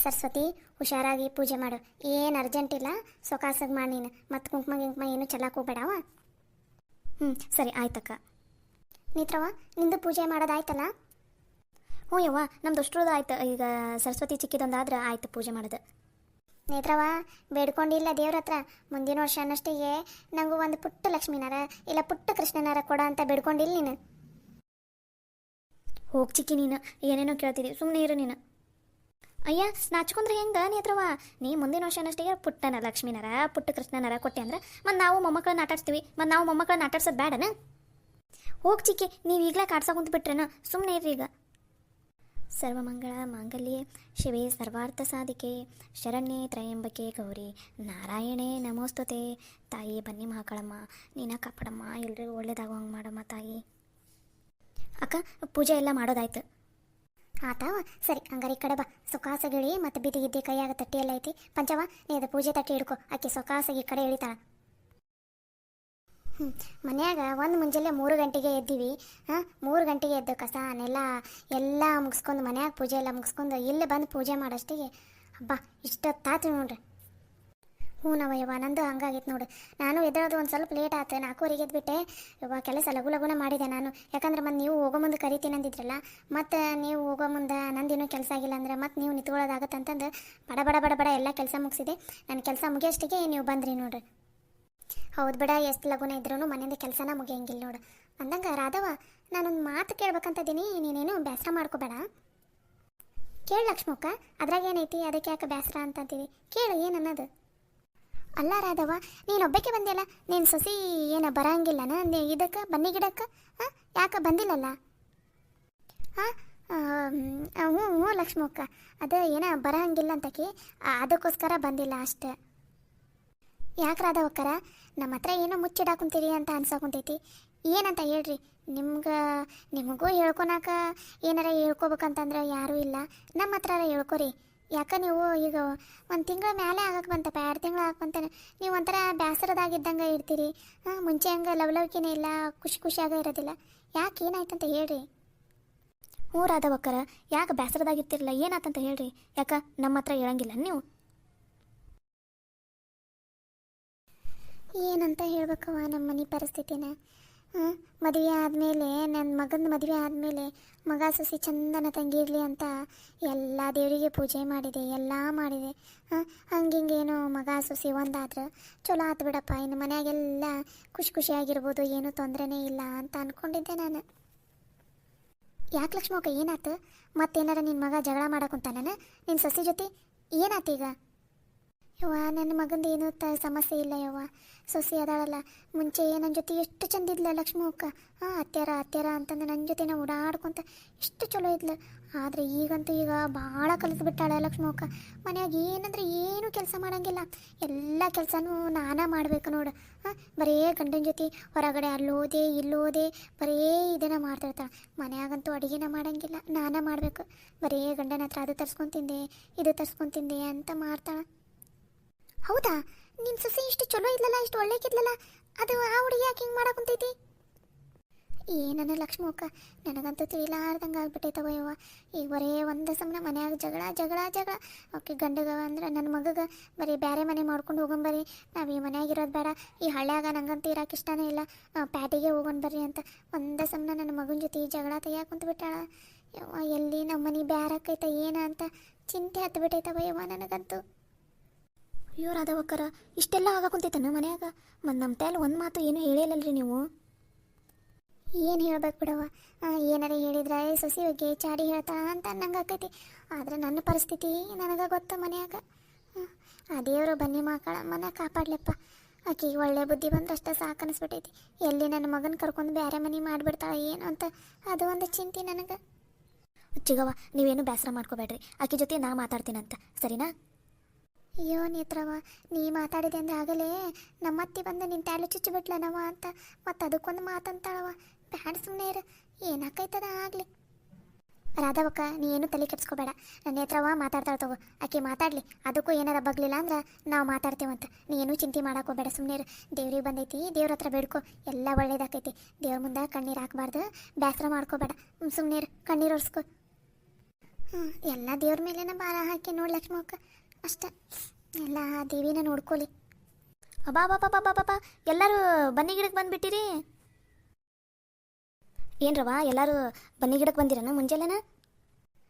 ಸರಸ್ವತಿ ಹುಷಾರಾಗಿ ಪೂಜೆ ಮಾಡು. ಏನು ಅರ್ಜೆಂಟ್ ಇಲ್ಲ, ಸೊಕಾಸಾಗಿ ಮಾಡಿ ನೀನು. ಮತ್ತು ಕುಂಕುಮ ಏನು ಚೆಲ್ಲಕ್ಕೆ ಹೋಗ್ಬೇಡವ. ಸರಿ ಆಯ್ತಕ್ಕ. ನೇತ್ರವ ನಿಂದು ಪೂಜೆ ಮಾಡೋದಾಯ್ತಲ್ಲ? ಹ್ಞೂ ಯವ್ವ, ನಮ್ದು ಅಷ್ಟ್ರದ್ದು ಆಯ್ತು. ಈಗ ಸರಸ್ವತಿ ಚಿಕ್ಕಿದೊಂದಾದ್ರೆ ಆಯ್ತು ಪೂಜೆ ಮಾಡೋದು. ನೇತ್ರವ ಬೇಡ್ಕೊಂಡಿಲ್ಲ ದೇವ್ರ ಹತ್ರ. ಮುಂದಿನ ವರ್ಷ ಅನ್ನಷ್ಟಿಗೆ ನಂಗೂ ಒಂದು ಪುಟ್ಟ ಲಕ್ಷ್ಮೀನಾರ ಇಲ್ಲ ಪುಟ್ಟ ಕೃಷ್ಣನಾರ ಕೊಡ ಅಂತ ಬೇಡ್ಕೊಂಡಿಲ್ಲ ನೀನು? ಹೋಗಿ ಚಿಕ್ಕಿ, ನೀನು ಏನೇನೋ ಕೇಳ್ತಿದ್ದಿ, ಸುಮ್ಮನೆ ಇರು ನೀನು. ಅಯ್ಯ ನಾಚ್ಕೊಂಡ್ರೆ ಹೆಂಗೆ ನೇತ್ರವ? ನೀ ಮುಂದಿನ ವರ್ಷ ಅನ್ನಷ್ಟಿಗೆ ಪುಟ್ಟನ ಲಕ್ಷ್ಮೀನಾರ ಪುಟ್ಟ ಕೃಷ್ಣನಾರ ಕೊಟ್ಟೆ ಅಂದ್ರೆ ಮತ್ತು ನಾವು ಮೊಮ್ಮಕ್ಕಳನ್ನ ಆಟಾಡ್ಸ್ತೀವಿ. ಮತ್ತು ನಾವು ಮೊಮ್ಮಕ್ಕಳನ್ನ ಆಟಾಡ್ಸೋದು ಬೇಡನ? ಹೋಗಿ ಚಿಕ್ಕಿ, ನೀವು ಈಗಲೇ ಕಾಡ್ಸೋ ಕುಂತು ಬಿಟ್ರೇನ? ಸುಮ್ಮನೆ ಇರ್ರಿ ಈಗ. ಸರ್ವಮಂಗಳ ಮಾಂಗಲ್ಯೆ ಶಿವೆ ಸರ್ವಾರ್ಥ ಸಾಧಿಕೆ ಶರಣ್ಯೆ ತ್ರಯಂಬಕೆ ಗೌರಿ ನಾರಾಯಣೇ ನಮೋಸ್ತುತೆ. ತಾಯಿ ಬನ್ನಿ ಮಹಾಕಾಳಮ್ಮ, ನೀನ ಕಾಪಾಡಮ್ಮ, ಎಲ್ರಿಗೂ ಒಳ್ಳೇದಾಗೋ ಹಂಗೆ ಮಾಡಮ್ಮ ತಾಯಿ. ಅಕ್ಕ ಪೂಜೆ ಎಲ್ಲ ಮಾಡೋದಾಯ್ತು. ಆತಾವ ಸರಿ, ಹಂಗಾರೆ ಈ ಕಡೆ ಬಾ. ಸೊಕಾಸಗಿಳಿ ಮತ್ತು ಬಿದ್ದಿಗಿದ್ದಿ ಕೈಯಾಗ ತಟ್ಟಿ ಎಲ್ಲ ಐತಿ. ಪಂಚವ ನೀ ಅದು ಪೂಜೆ ತಟ್ಟಿ ಹಿಡ್ಕೊ. ಆಕೆ ಸೊಕಾಸಾಗಿ ಈ ಕಡೆ ಇಳಿತಾಳ. ಮನ್ಯಾಗ ಒಂದು ಮುಂಜಾನೆ 3 ಗಂಟೆಗೆ ಎದ್ದೀವಿ. 3 ಗಂಟೆಗೆ ಎದ್ದು ಕಸ ನೆಲ ಎಲ್ಲ ಮುಗಿಸ್ಕೊಂಡು ಮನ್ಯಾಗ ಪೂಜೆ ಎಲ್ಲ ಮುಗಿಸ್ಕೊಂಡು ಇಲ್ಲಿ ಬಂದು ಪೂಜೆ ಮಾಡೋಷ್ಟಿಗೆ ಹಬ್ಬ ಇಷ್ಟೊತ್ತಾತು ನೋಡ್ರಿ. ಹ್ಞೂ ನವಯ್ಯವ್ವ, ನಂದು ಹಂಗಾಗಿತ್ತು ನೋಡು. ನಾನು ಎದ್ದೇಳೋದು ಒಂದು ಸ್ವಲ್ಪ ಲೇಟ್ ಆಯ್ತು. 4:15 ಎದ್ಬಿಟ್ಟೆ. ಯವ್ವ ಕೆಲಸ ಲಘುನ ಮಾಡಿದೆ ನಾನು. ಯಾಕಂದ್ರೆ ಮತ್ತು ನೀವು ಹೋಗೋ ಮುಂದೆ ಕರಿತೀನಿ ಅಂದಿದ್ರಲ್ಲ, ಮತ್ತು ನೀವು ಹೋಗೋ ಮುಂದೆ ನಂದೇನೂ ಕೆಲಸ ಆಗಿಲ್ಲ ಅಂದ್ರೆ ಮತ್ತು ನೀವು ನಿಂತ್ಕೊಳ್ಳೋದಾಗತ್ತೆ ಅಂತಂದು ಬಡ ಬಡ ಬಡ ಬಡ ಎಲ್ಲ ಕೆಲಸ ಮುಗಿಸಿದೆ. ನನ್ನ ಕೆಲಸ ಮುಗಿಯೋಷ್ಟಿಗೆ ನೀವು ಬಂದ್ರಿ ನೋಡ್ರಿ. ಹೌದು ಬಿಡ, ಎಷ್ಟು ಲಘುನ ಇದ್ರೂ ಮನೆಯಿಂದ ಕೆಲಸನ ಮುಗಿಯಂಗಿಲ್ಲ ನೋಡು. ಅಂದಂಗೆ ರಾಧವ, ನಾನೊಂದು ಮಾತು ಕೇಳ್ಬೇಕಂತದೀನಿ, ನೀನೇನು ಬೇಸರ ಮಾಡ್ಕೋಬೇಡ. ಕೇಳು ಲಕ್ಷ್ಮಕ್ಕ, ಅದ್ರಾಗ ಏನೈತಿ? ಅದಕ್ಕೆ ಯಾಕೆ ಬೇಸರ ಅಂತಂತೀವಿ? ಕೇಳು ಏನನ್ನೋದು. ಅಲ್ಲ ರಾಧವ, ನೀನೊಬ್ಬಕ್ಕೆ ಬಂದಿಲ್ಲ, ನೀನು ಸೊಸಿ ಏನು ಬರಂಗಿಲ್ಲನ ಇದಕ್ಕೆ ಬನ್ನಿ ಗಿಡಕ್ಕೆ? ಯಾಕೆ ಬಂದಿಲ್ಲಲ್ಲ? ಹ್ಞೂ ಹ್ಞೂ ಲಕ್ಷ್ಮಕ್ಕ, ಅದು ಏನೋ ಬರಂಗಿಲ್ಲ ಅಂತಕಿ, ಅದಕ್ಕೋಸ್ಕರ ಬಂದಿಲ್ಲ ಅಷ್ಟೆ. ಯಾಕೆ ರಾಧವಕ್ಕರ, ನಮ್ಮ ಹತ್ರ ಏನೋ ಮುಚ್ಚಿಡಾಕುಂತೀರಿ ಅಂತ ಅನ್ಸೋಕುಂತೈತಿ. ಏನಂತ ಹೇಳ್ರಿ. ನಿಮಗೂ ಹೇಳ್ಕೊಳಕ ಏನಾರ ಹೇಳ್ಕೊಬೇಕಂತಂದ್ರೆ ಯಾರೂ ಇಲ್ಲ. ನಮ್ಮ ಹತ್ರ ಹೇಳ್ಕೊರಿ. ಯಾಕೆ ನೀವು ಈಗ 1 ತಿಂಗಳ ಮೇಲೆ ಆಗಕ್ಕೆ ಬಂತಪ್ಪ, 2 ತಿಂಗಳು ಆಗಕ್ಕೆ ಬಂತಾನೆ. ನೀವು ಒಂಥರ ಬೇಸರದಾಗಿದ್ದಂಗೆ ಇರ್ತೀರಿ. ಮುಂಚೆ ಹಂಗೆ ಲವಲವಿಕೆನೇ ಇಲ್ಲ, ಖುಷಿಯಾಗ ಇರೋದಿಲ್ಲ. ಯಾಕೆ ಏನಾಯ್ತಂತ ಹೇಳ್ರಿ. ಹ್ಞೂ ರಾಧವಕ್ಕರ, ಯಾಕೆ ಬೇಸರದಾಗಿರ್ತಿರಲ್ಲ, ಏನಾಯ್ತಂತ ಹೇಳ್ರಿ. ಯಾಕೆ ನಮ್ಮ ಹತ್ರ ಹೇಳಂಗಿಲ್ಲ ನೀವು? ಏನಂತ ಹೇಳ್ಬೇಕವ ನಮ್ಮ ಮನೆ ಪರಿಸ್ಥಿತಿನ. ಮದುವೆ ಆದಮೇಲೆ, ನನ್ನ ಮಗನ ಮದುವೆ ಆದಮೇಲೆ ಮಗ ಸೊಸಿ ಚಂದನ ತಂಗಿರಲಿ ಅಂತ ಎಲ್ಲ ದೇವರಿಗೆ ಪೂಜೆ ಮಾಡಿದೆ, ಎಲ್ಲ ಮಾಡಿದೆ. ಹಂಗಿಂಗೇನು ಮಗ ಸೊಸಿ ಒಂದಾದ್ರೆ ಚಲೋ ಆತು ಬಿಡಪ್ಪ, ಇನ್ನು ಮನೆಯಾಗೆಲ್ಲ ಖುಷಿಯಾಗಿರ್ಬೋದು, ಏನೂ ತೊಂದರೆನೇ ಇಲ್ಲ ಅಂತ ಅಂದ್ಕೊಂಡಿದ್ದೆ ನಾನು. ಯಾಕೆ ಲಕ್ಷ್ಮಕ್ಕ ಏನಾಯ್ತು? ಮತ್ತೇನಾರ ನಿನ್ನ ಮಗ ಜಗಳ ಮಾಡಕ್ಕಂತಾನ ನಿನ್ನ ಸೊಸಿ ಜೊತೆ? ಏನಾಯ್ತು ಈಗ? ಯವ್ವ ನನ್ನ ಮಗಂದು ಏನೂ ಸಮಸ್ಯೆ ಇಲ್ಲ ಯವ್ವ. ಸೊಸಿ ಅದಾಳಲ್ಲ, ಮುಂಚೆ ನನ್ನ ಜೊತೆ ಎಷ್ಟು ಚಂದಿದ್ಲ ಲಕ್ಷ್ಮಕ್ಕ. ಅತ್ಯಾರ ಅಂತಂದು ನನ್ನ ಜೊತೆನ ಓಡಾಡ್ಕೊತ ಎಷ್ಟು ಚಲೋ ಇದ್ಲು. ಆದರೆ ಈಗಂತೂ ಈಗ ಭಾಳ ಕಲಿಸ್ಬಿಟ್ಟಾಳೆ ಲಕ್ಷ್ಮಕ್ಕ. ಮನ್ಯಾಗ ಏನಂದ್ರೆ ಏನೂ ಕೆಲಸ ಮಾಡೋಂಗಿಲ್ಲ, ಎಲ್ಲ ಕೆಲಸನೂ ನಾನೇ ಮಾಡಬೇಕು ನೋಡು. ಬರೀ ಗಂಡನ ಜೊತೆ ಹೊರಗಡೆ ಅಲ್ಲೋದೆ ಇಲ್ಲೋದೆ ಬರೀ ಇದನ್ನ ಮಾಡ್ತಿರ್ತಾಳೆ. ಮನ್ಯಾಗಂತೂ ಅಡುಗೆನ ಮಾಡೋಂಗಿಲ್ಲ, ನಾನೇ ಮಾಡಬೇಕು. ಬರೀ ಗಂಡನ ಹತ್ರ ಅದು ತರ್ಸ್ಕೊಂಡು ತಿಂದೆ ಇದು ತರ್ಸ್ಕೊಂಡು ತಿಂದೆ ಅಂತ ಮಾಡ್ತಾಳೆ. ಹೌದಾ? ನಿನ್ನ ಸೊಸೆ ಇಷ್ಟು ಚಲೋ ಇದ್ಲಲ್ಲ, ಇಷ್ಟು ಒಳ್ಳೆಕಿದ್ಲಲ್ಲ, ಅದು ಆ ಹುಡುಗಿ ಯಾಕೆ ಹಿಂಗೆ ಮಾಡಕ್ಕಂತೈತಿ? ಏನನ್ನ ಲಕ್ಷ್ಮಕ್ಕ, ನನಗಂತೂ ತಿಳಿಲಾರ್ದಂಗೆ ಆಗ್ಬಿಟ್ಟೈತವ ಯವ್ವ. ಈಗ ಬರೀ ಒಂದು ಸಮನ ಮನ್ಯಾಗ ಜಗಳ. ಓಕೆ, ಗಂಡಗ ಅಂದ್ರೆ ನನ್ನ ಮಗಗೆ ಬರೀ ಬೇರೆ ಮನೆ ಮಾಡ್ಕೊಂಡು ಹೋಗೋಣ ಬರ್ರಿ, ನಾವು ಈ ಮನ್ಯಾಗಿರೋದು ಬೇಡ, ಈ ಹಳ್ಳ್ಯಾಗ ನಂಗಂತೂ ಇರೋಕೆ ಇಷ್ಟನೇ ಇಲ್ಲ, ಪ್ಯಾಟಿಗೆ ಹೋಗೋಣ ಬರ್ರಿ ಅಂತ ಒಂದು ಸಮನ ನನ್ನ ಮಗನ ಜೊತೆ ಜಗಳ ತೆಗಿಯಾಕುಂತ ಬಿಟ್ಟಾಳ ಯವ್ವ. ಎಲ್ಲಿ ನಮ್ಮ ಮನೆ ಬ್ಯಾರಕ್ಕೈತ ಏನ ಅಂತ ಚಿಂತೆ ಹತ್ತು ಬಿಟ್ಟೈತವ ಯವ್ವ ನನಗಂತೂ. ಅಯ್ಯೋ ರಾಧವಕ್ಕರ, ಇಷ್ಟೆಲ್ಲ ಆಗಾಕುಂತೈತನ ಮನ್ಯಾಗ? ಮತ್ತು ನಮ್ಮ ತಲೆ ಒಂದು ಮಾತು ಏನೂ ಹೇಳಿಲ್ಲಲ್ರಿ ನೀವು? ಏನು ಹೇಳ್ಬೇಕು ಬಿಡವ, ಏನಾರ ಹೇಳಿದ್ರೆ ಸೊಸಿ ಬಗ್ಗೆ ಚಾಡಿ ಹೇಳ್ತಾ ಅಂತ ಅನ್ನಂಗೆ ಆಕೈತಿ. ಆದರೆ ನನ್ನ ಪರಿಸ್ಥಿತಿ ನನಗೆ ಗೊತ್ತ ಮನ್ಯಾಗ. ಆ ದೇವರು ಬನ್ನಿ ಮಕ್ಕಳಮ್ಮನ ಕಾಪಾಡ್ಲಪ್ಪ. ಆಕೆಗೆ ಒಳ್ಳೆ ಬುದ್ಧಿ ಬಂದಷ್ಟು ಸಾಕನಿಸ್ಬಿಟ್ಟೈತಿ. ಎಲ್ಲಿ ನನ್ನ ಮಗನ ಕರ್ಕೊಂಡು ಬೇರೆ ಮನೆ ಮಾಡಿಬಿಡ್ತಾಳೆ ಏನು ಅಂತ ಅದು ಒಂದು ಚಿಂತೆ ನನಗೆ. ಚಿಗವ, ನೀವೇನು ಬೇಸರ ಮಾಡ್ಕೋಬೇಡ್ರಿ, ಆಕೆ ಜೊತೆ ನಾ ಮಾತಾಡ್ತೀನಂತ, ಸರಿನಾ? ಅಯ್ಯೋ ನೇತ್ರವ, ನೀ ಮಾತಾಡಿದೆ ಅಂದರೆ ಆಗಲೇ ನಮ್ಮತ್ತಿ ಬಂದು ನಿನ್ನ ಟ್ಯಾಲು ಚುಚ್ಚಿಬಿಟ್ಲನವ ಅಂತ ಮತ್ತು ಅದಕ್ಕೊಂದು ಮಾತಂತಾಳವ. ಬ್ಯಾಡ ಸುಮ್ಮನೆ ಇರು, ಏನಾಕೈತದ ಆಗಲಿ. ರಾಧವಕ್ಕ, ನೀ ಏನು ತಲೆ ಕೆಡ್ಸ್ಕೋಬೇಡ, ನನ್ನ ನೇತ್ರವ ಮಾತಾಡ್ತಾಳೆ ತಗೋ. ಆಕೆ ಮಾತಾಡಲಿ, ಅದಕ್ಕೂ ಏನಾರ ಬಗ್ಲಿಲ್ಲ ಅಂದ್ರೆ ನಾವು ಮಾತಾಡ್ತೀವಂತ. ನೀ ಏನೂ ಚಿಂತೆ ಮಾಡಾಕೋಬೇಡ, ಸುಮ್ಮನೆ ಇರು. ದೇವ್ರಿಗೆ ಬಂದೈತಿ, ದೇವ್ರ ಹತ್ರ ಬೇಡ್ಕೊ, ಎಲ್ಲ ಒಳ್ಳೇದಾಕೈತಿ. ದೇವ್ರ ಮುಂದೆ ಕಣ್ಣೀರು ಹಾಕ್ಬಾರ್ದು, ಬೇಸರ ಮಾಡ್ಕೋಬೇಡ, ಸುಮ್ಮನೆ ಇರು, ಕಣ್ಣೀರು ಒರೆಸ್ಕೊ. ಎಲ್ಲ ದೇವ್ರ ಮೇಲೇನ ಭಾರ ಹಾಕಿ ನೋಡಿ ಲಕ್ಷ್ಮಕ್ಕ ಅಷ್ಟ. ಎಲ್ಲ ದೇವಿನ ನೋಡ್ಕೊಳ್ಳಿ. ಅಬ್ಬಾ ಬಾಬಾ ಬಾಬಾ ಬಾಬಾ, ಎಲ್ಲರೂ ಬನ್ನಿ ಗಿಡಕ್ಕೆ ಬಂದುಬಿಟ್ಟಿರಿ. ಏನ್ರವ ಎಲ್ಲರೂ ಬನ್ನಿ ಗಿಡಕ್ಕೆ ಬಂದಿರನ ಮುಂಜಾನೆನ?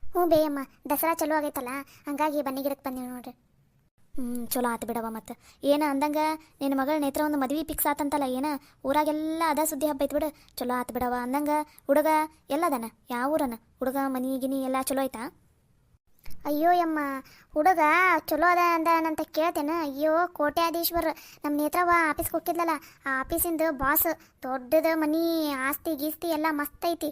ಹ್ಞೂ ಬೇಯಮ್ಮ, ದಸರಾ ಚಲೋ ಆಗೈತಲ್ಲ ಹಂಗಾಗಿ ಬನ್ನಿ ಗಿಡಕ್ಕೆ ಬಂದಿವಿ ನೋಡ್ರಿ. ಚಲೋ ಆತು ಬಿಡವ. ಮತ್ತು ಏನು ಅಂದಂಗೆ ನಿನ್ನ ಮಗಳ ನೇತ್ರ ಒಂದು ಮದುವೆ ಫಿಕ್ಸ್ ಆತಂತಲ್ಲ, ಏನು ಊರಾಗೆಲ್ಲ ಅದ ಸುದ್ದಿ ಹಬ್ಬ ಐತೆ ಬಿಡು. ಚಲೋ ಆತು ಬಿಡವ. ಅಂದಂಗೆ ಹುಡುಗ ಎಲ್ಲದನ? ಯಾವ ಊರನ ಹುಡುಗ? ಮನಿ ಗಿನಿ ಎಲ್ಲ ಚಲೋ ಐತಾ? ಅಯ್ಯೋ ಯಮ್ಮ, ಹುಡುಗ ಚಲೋ ಅದ ಅಂದನಂತ ಕೇಳ್ತೇನೆ. ಅಯ್ಯೋ ಕೋಟ್ಯಾಧೀಶ್ವರ. ನಮ್ಮ ನೇತ್ರವ ಆಫೀಸ್ಗೆ ಹೋಗಿದ್ಲಲ್ಲ, ಆ ಆಫೀಸಿಂದ ಬಾಸ್. ದೊಡ್ಡದ ಮನಿ, ಆಸ್ತಿ ಗೀಸ್ತಿ ಎಲ್ಲ ಮಸ್ತ್ ಐತಿ.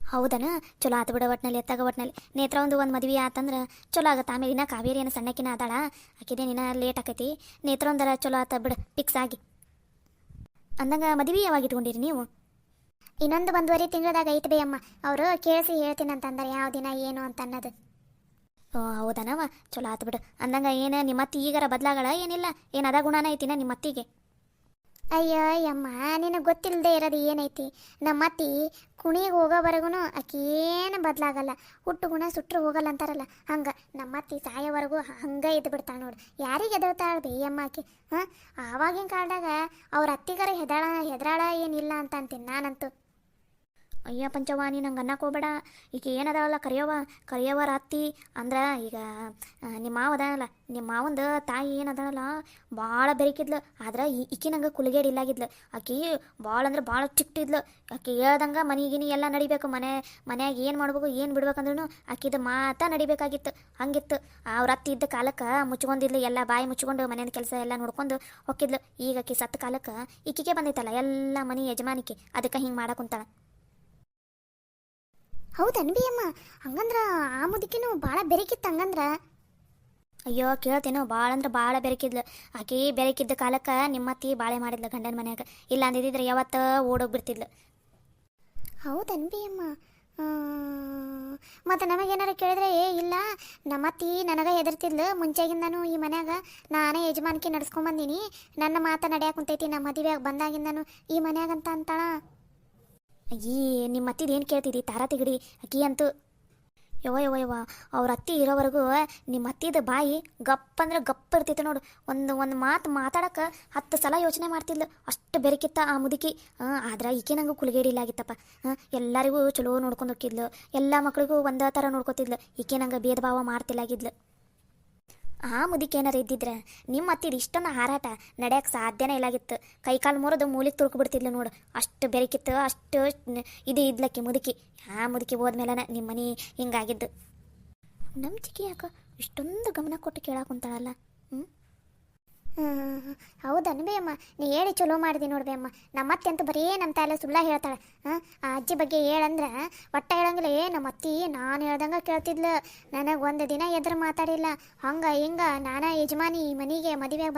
ಹೌದನ? ಚಲೋ ಆತು ಬಿಡ. ಒಟ್ನಲ್ಲಿ ಎತ್ತಾಗ ಒಟ್ನಲ್ಲಿ ನೇತ್ರ ಒಂದು ಮದುವೆ ಆತಂದ್ರೆ ಚಲೋ ಆಗತ್ತೆ. ಆಮೇಲೆ ಇನ್ನ ಕಾವೇರಿ ಏನು ಸಣ್ಣಕಿನ ಅದಾಳ, ಆಕಿದೆ ನಿನ್ನ ಲೇಟ್ ಆಕೈತಿ. ನೇತ್ರ ಒಂದರ ಚಲೋ ಆತ ಬಿಡು, ಫಿಕ್ಸ್ ಆಗಿ. ಅಂದಂಗೆ ಮದುವೆ ಯಾವಾಗ ಇಟ್ಕೊಂಡಿರಿ ನೀವು? ಇನ್ನೊಂದು 1.5 ತಿಂಗಳದಾಗ ಐತೆ ಬೇ ಅಮ್ಮ. ಅವರು ಕೇಳಿಸಿ ಹೇಳ್ತೀನಂತಂದ್ರೆ ಯಾವ ದಿನ ಏನು ಅಂತ ಅನ್ನೋದು. ಓ ಹೌದನವ, ಚಲೋ ಆತು ಬಿಡು. ಅಂದಂಗೆ ಏನು ನಿಮ್ಮತ್ತಿ ಈಗಾರ ಬದಲಾಗಳ ಏನಿಲ್ಲ? ಏನು ಅದ ಗುಣನ ಐತಿನ ನಿಮ್ಮತ್ತಿಗೆ? ಅಯ್ಯೋ ಅಮ್ಮ, ನಿನಗೆ ಗೊತ್ತಿಲ್ಲದೆ ಇರೋದು ಏನೈತಿ? ನಮ್ಮತ್ತಿ ಕುಣಿಗೆ ಹೋಗೋವರೆಗೂ ಆಕೆ ಏನು ಬದಲಾಗಲ್ಲ. ಹುಟ್ಟು ಗುಣ ಸುಟ್ಟರು ಹೋಗಲ್ಲ ಅಂತಾರಲ್ಲ, ಹಂಗೆ ನಮ್ಮತ್ತಿ ಸಾಯೋವರೆಗೂ ಹಂಗೆ ಇದ್ದು ಬಿಡ್ತಾಳೆ ನೋಡು. ಯಾರಿಗೆ ಹೆದರ್ತಾಳೆ ಬೇಯಮ್ಮ ಆಕೆ? ಆವಾಗಿನ ಕಾಲದಾಗ ಅವ್ರ ಅತ್ತಿಗಾರ ಹೆದರಾಳ ಏನಿಲ್ಲ ಅಂತ ಅಂತೀನಿ ನಾನಂತೂ. ಅಯ್ಯ ಪಂಚವ್ವ, ನೀನು ಹಂಗೆ ಅನ್ನಕ್ಕೆ ಹೋಗ್ಬೇಡ. ಈಗ ಏನದಾವಲ್ಲ ಕರಿಯವ್ವರ ಅತ್ತಿ ಅಂದ್ರೆ ಈಗ ನಿಮ್ಮ ಮಾವ ಅದಾನಲ್ಲ, ನಿಮ್ಮ ಮಾವಂದು ತಾಯಿ ಏನದಾನಲ್ಲ ಭಾಳ ಬೆರಕಿದ್ಲು. ಆದ್ರೆ ಈಕಿ ನಂಗೆ ಕುಲಗೇಡಿ ಇಲ್ಲಾಗಿದ್ಲು. ಆಕಿ ಭಾಳ ಅಂದ್ರೆ ಭಾಳ ಚಿಕ್ಟಿದ್ಲು. ಆಕಿ ಹೇಳ್ದಂಗೆ ಮನೆಗಿನಿ ಎಲ್ಲ ನಡಿಬೇಕು. ಮನ್ಯಾಗ ಏನು ಮಾಡ್ಬೇಕು ಏನು ಬಿಡ್ಬೇಕಂದ್ರೂ ಆಕಿದು ಮಾತಾ ನಡಿಬೇಕಾಗಿತ್ತು. ಹಂಗಿತ್ತು ಅವ್ರ ಅತ್ತಿ ಇದ್ದ ಕಾಲಕ್ಕೆ. ಮುಚ್ಕೊಂಡಿದ್ಲು, ಎಲ್ಲ ಬಾಯಿ ಮುಚ್ಕೊಂಡು ಮನೆಯ ಕೆಲಸ ಎಲ್ಲ ನೋಡ್ಕೊಂಡು ಹೊಕ್ಕಿದ್ಲು. ಈಗ ಆಕಿ ಸತ್ತ ಕಾಲಕ್ಕೆ ಈಕಿಗೆ ಬಂದೈತಲ್ಲ ಎಲ್ಲ ಮನೆ ಯಜಮಾನಿಕೆ, ಅದಕ್ಕೆ ಹಿಂಗೆ ಮಾಡಕ್ಕಂತಾಳ. ಹೌದು ಅನ್ಬಿ ಅಮ್ಮ, ಹಂಗಂದ್ರೆ ಆ ಮುದುಕಿನೂ ಭಾಳ ಬೆರಕಿತ್ತು ಹಂಗಂದ್ರ? ಅಯ್ಯೋ ಕೇಳ್ತೇನೋ, ಭಾಳ ಅಂದ್ರೆ ಭಾಳ ಬೆರಕಿದ್ಲು. ಆಕಿ ಬೆರಕಿದ್ದ ಕಾಲಕ್ಕೆ ನಿಮ್ಮತ್ತಿ ಬಾಳೆ ಮಾಡಿದ್ಲು ಗಂಡನ ಮನ್ಯಾಗ. ಇಲ್ಲ ಅಂದಿದ್ರೆ ಯಾವತ್ತ ಓಡೋಗ್ಬಿಡ್ತಿದ್ಲು. ಹೌದು ಅನ್ಬಿ ಅಮ್ಮ. ಮತ್ತು ನಮಗೇನಾರು ಕೇಳಿದ್ರೆ ಇಲ್ಲ ನಮ್ಮತ್ತಿ ನನಗೆ ಹೆದರ್ತಿದ್ಲು ಮುಂಚೆಗಿಂದನೂ. ಈ ಮನ್ಯಾಗ ನಾನೇ ಯಜಮಾನಿಕೆ ನಡ್ಸ್ಕೊಂಬಂದೀನಿ, ನನ್ನ ಮಾತ ನಡೆಯಕ್ಕೆ ಕುಂತೈತಿ ನಮ್ಮ ಮದುವೆಯಾಗ ಬಂದಾಗಿಂದನು ಈ ಮನ್ಯಾಗಂತ ಅಂತಾಳ. ಅಯ್ಯೇ, ನಿಮ್ಮ ಅತ್ತಿದ ಏನು ಕೇಳ್ತಿದ್ದಿ ತಾರಾ ತಿಗಡಿ. ಅಕ್ಕಿ ಅಂತೂ ಯವ್ವ ಅವ್ರ ಅತ್ತಿ ಇರೋವರೆಗೂ ನಿಮ್ಮ ಅತ್ತಿದ ಬಾಯಿ ಗಪ್ಪ ಅಂದ್ರೆ ಗಪ್ಪ ಇರ್ತಿತ್ತು ನೋಡು. ಒಂದು ಮಾತು ಮಾತಾಡಕ್ಕೆ 10 ಸಲ ಯೋಚನೆ ಮಾಡ್ತಿದ್ಲು, ಅಷ್ಟು ಬೆರಕಿತ್ತ ಆ ಮುದುಕಿ. ಆದ್ರೆ ಈಕೆ ನಂಗೆ ಕುಲಗೇಡಿ ಇಲ್ಲಾಗಿತ್ತಪ್ಪ. ಎಲ್ಲರಿಗೂ ಚಲೋ ನೋಡ್ಕೊಂಡು ಹೋಗಿದ್ಲು, ಎಲ್ಲ ಮಕ್ಳಿಗೂ ಒಂದೇ ಥರ ನೋಡ್ಕೊತಿದ್ಲು. ಈಕೆ ನಂಗೆ ಭೇದ ಭಾವ ಮಾಡ್ತಿಲ್ಲಾಗಿದ್ಲು. ಆ ಮುದುಕಿ ಏನಾರು ಇದ್ದಿದ್ರೆ ನಿಮ್ಮ ಅತ್ತಿದ ಇಷ್ಟೊಂದು ಹಾರಾಟ ನಡೆಯಕ್ಕೆ ಸಾಧ್ಯನೇ ಇಲ್ಲಾಗಿತ್ತು. ಕೈಕಾಲು ಮುರಿದು ಮೂಲಿಗೆ ತುಳ್ಕೊಬಿಡ್ತಿದ್ಲು ನೋಡು, ಅಷ್ಟು ಬೆರಕಿತ್ತು, ಅಷ್ಟು ಇದು ಇದ್ಲಕ್ಕೆ ಮುದುಕಿ. ಆ ಮುದುಕಿ ಹೋದ್ಮೇಲೆ ನಿಮ್ಮ ಮನೆ ಹಿಂಗಾಗಿದ್ದು. ನಮ್ಮ ಚಿಕ್ಕಿ ಯಾಕೆ ಇಷ್ಟೊಂದು ಗಮನ ಕೊಟ್ಟು ಕೇಳಾಕುಂತಾಳಲ್ಲ? ಹೌದನ್ ಬೇ ಅಮ್ಮ, ನೀ ಹೇಳಿ ಚಲೋ ಮಾಡಿದೆ ನೋಡ್ಬೇ ಅಮ್ಮ. ನಮ್ಮತ್ತೆ ಅಂತೂ ಬರೀ ನಮ್ಮ ತಾಯಿಲ್ಲ ಸುಳ್ಳ ಹೇಳ್ತಾಳೆ. ಆ ಅಜ್ಜಿ ಬಗ್ಗೆ ಹೇಳಂದ್ರೆ ಒಟ್ಟ ಹೇಳಂಗಿಲ್ಲ. ನಮ್ಮ ಅತ್ತಿ ನಾನು ಹೇಳ್ದಂಗೆ ಕೇಳ್ತಿದ್ಲು. ನನಗೆ ಒಂದು ದಿನ ಎದುರು ಮಾತಾಡಿಲ್ಲ. ಹಂಗೆ ಹಿಂಗೆ ನಾನಾ ಯಜಮಾನಿ ಈ ಮನೆಗೆ ಮದುವೆಯಾಗಿ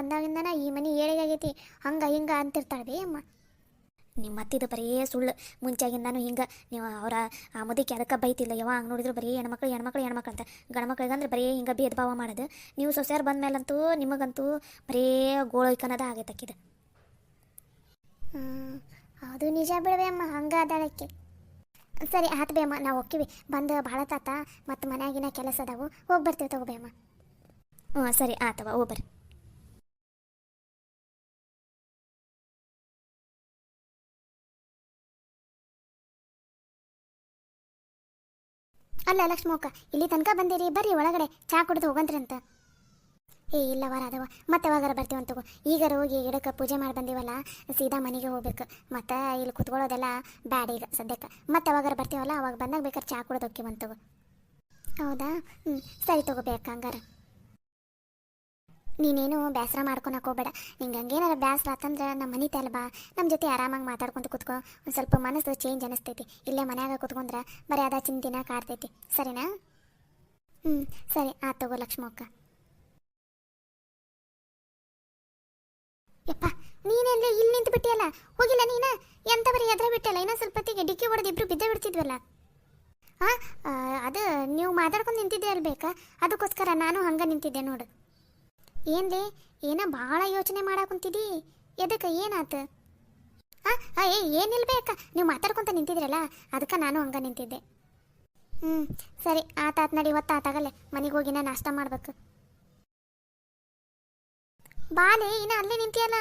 ಬಂದಾಗಿಂದನ ಈ ಮನೆ ಏಳಿಗಾಗೈತಿ, ಹಂಗೆ ಹಿಂಗೆ ಅಂತಿರ್ತಾಳೆ ಬೇ ಅಮ್ಮ. ನಿಮ್ಮ ಅತ್ತಿದು ಬರೀ ಸುಳ್ಳು. ಮುಂಚಾಗಿಂದಾನು ಹಿಂಗೆ ನೀವು ಅವರ ಆ ಮುದುಕಿ ಅದಕ್ಕೆ ಬೈತಿಲ್ಲ. ಯಾವಾಗ ನೋಡಿದ್ರು ಬರೀ ಹೆಣ್ಮಕ್ಳು ಅಂತ. ಗಂಡ್ಮಕ್ಳಿಗಂದ್ರೆ ಬರೀ ಹಿಂಗೆ ಭೇದ ಭಾವ ಮಾಡೋದು. ನೀವು ಸೊಸೆಯರು ಬಂದ ಮೇಲಂತೂ ನಿಮಗಂತೂ ಬರೀ ಗೋಳೈಕನದ ಆಗೈತಕ್ಕಿದು. ಅದು ನಿಜ ಬಿಡವೆ ಅಮ್ಮ, ಹಂಗೆ ಅದಾಳಕ್ಕೆ. ಸರಿ ಆತು ಬೇ ಅಮ್ಮ, ನಾವು ಹೋಗ್ತೀವಿ. ಬಂದು ಭಾಳ ತಾತ ಮತ್ತು ಮನ್ಯಾಗಿನ ಕೆಲಸ ಅದಾವು, ಹೋಗಿ ಬರ್ತೀವಿ ತಗೋಬೇ ಅಮ್ಮ. ಸರಿ ಆತವ, ಹೋಗ್ಬರ್ರಿ. ಅಲ್ಲ ಲಕ್ಷ್ಮಕ್ಕ, ಇಲ್ಲಿ ತನಕ ಬಂದಿರಿ, ಬರ್ರಿ ಒಳಗಡೆ ಚಾ ಕುಡಿದು ಹೋಗಂತ್ರಿ ಅಂತ. ಇಲ್ಲ ವಾರ ಅದವ, ಮತ್ತೆ ಯಾವಾಗಾರ ಬರ್ತೀವಂತ ತಗೋ. ಈಗಾರ ಹೋಗಿ ಗಿಡಕ್ಕೆ ಪೂಜೆ ಮಾಡಿ ಬಂದೀವಲ್ಲ, ಸೀದಾ ಮನೆಗೆ ಹೋಗ್ಬೇಕು. ಮತ್ತು ಇಲ್ಲಿ ಕುತ್ಕೊಳ್ಳೋದೆಲ್ಲ ಬ್ಯಾಡ ಈಗ ಸದ್ಯಕ್ಕೆ. ಮತ್ತೆ ಯಾವಾಗಾರ ಬರ್ತೀವಲ್ಲ ಅವಾಗ ಬಂದಾಗ ಬೇಕಾದ್ರೆ ಚಾ ಕುಡಿದು ಹೋಗ್ತೀವಂತ ತಗೋ. ಹೌದಾ? ಸರಿ ತಗೋಬೇಕು ಹಂಗಾರ. ನೀನೇನು ಬೇಸರ ಮಾಡ್ಕೊಳಕ್ಕೆ ಹೋಗ್ಬೇಡ. ನಿಂಗೆ ಹಂಗೇನಾರ ಬೇಸರ ಆತಂದ್ರೆ ನಮ್ಮ ಮನೆ ತಲೆ ಬಾ, ನಮ್ಮ ಜೊತೆ ಆರಾಮಾಗಿ ಮಾತಾಡ್ಕೊತ ಕುತ್ಕೋ. ಒಂದು ಸ್ವಲ್ಪ ಮನಸ್ಸು ಚೇಂಜ್ ಅನಿಸ್ತೈತಿ. ಇಲ್ಲೇ ಮನ್ಯಾಗ ಕುತ್ಕೊಂಡ್ರೆ ಬರೀ ಅದ ಚಿಂತಿನ ಕಾಡ್ತೈತಿ. ಸರಿನಾ? ಸರಿ ಆತು ತಗೋ ಲಕ್ಷ್ಮಕ್ಕ. ಯಪ್ಪ, ನೀನೆಲ್ಲ ಇಲ್ಲಿ ನಿಂತು ಬಿಟ್ಟಿಯಲ್ಲ, ಹೋಗಿಲ್ಲ ನೀನು? ಎಂತ ಬರೀ ಎದ್ರ ಬಿಟ್ಟಲ್ಲ, ಇನ್ನೂ ಸ್ವಲ್ಪ ಹೊತ್ತಿಗೆ ಡಿಕ್ಕಿ ಹೊಡೆದು ಇಬ್ರು ಬಿದ್ದ ಬಿಡ್ತಿದ್ವಲ್ಲ. ಅದು ನೀವು ಮಾತಾಡ್ಕೊಂಡು ನಿಂತಿದ್ದೆ ಅಲ್ಬೇಕಾ, ಅದಕ್ಕೋಸ್ಕರ ನಾನು ಹಂಗೆ ನಿಂತಿದ್ದೆ ನೋಡು. ಏನ್ಲೇ, ಏನೋ ಭಾಳ ಯೋಚನೆ ಮಾಡಾಕುಂತಿದ್ದಿ, ಎದಕ್ಕೆ ಏನಾತು? ಏನಿಲ್ಬೇಕ, ನೀವು ಮಾತಾಡ್ಕೊತ ನಿಂತಿದ್ರಲ್ಲ ಅದಕ್ಕೆ ನಾನು ಹಂಗೆ ನಿಂತಿದ್ದೆ. ಹ್ಞೂ ಸರಿ ಆತಾತ್ ನಡಿ, ಹೊತ್ತಾತಾಗಲ್ಲೇ ಮನೆಗೆ ಹೋಗಿ ನಾನು ನಾಷ್ಟ ಮಾಡ್ಬೇಕು. ಬಾಲೆ ಇನ್ನು ಅಲ್ಲೇ ನಿಂತಿಯಲ್ಲ.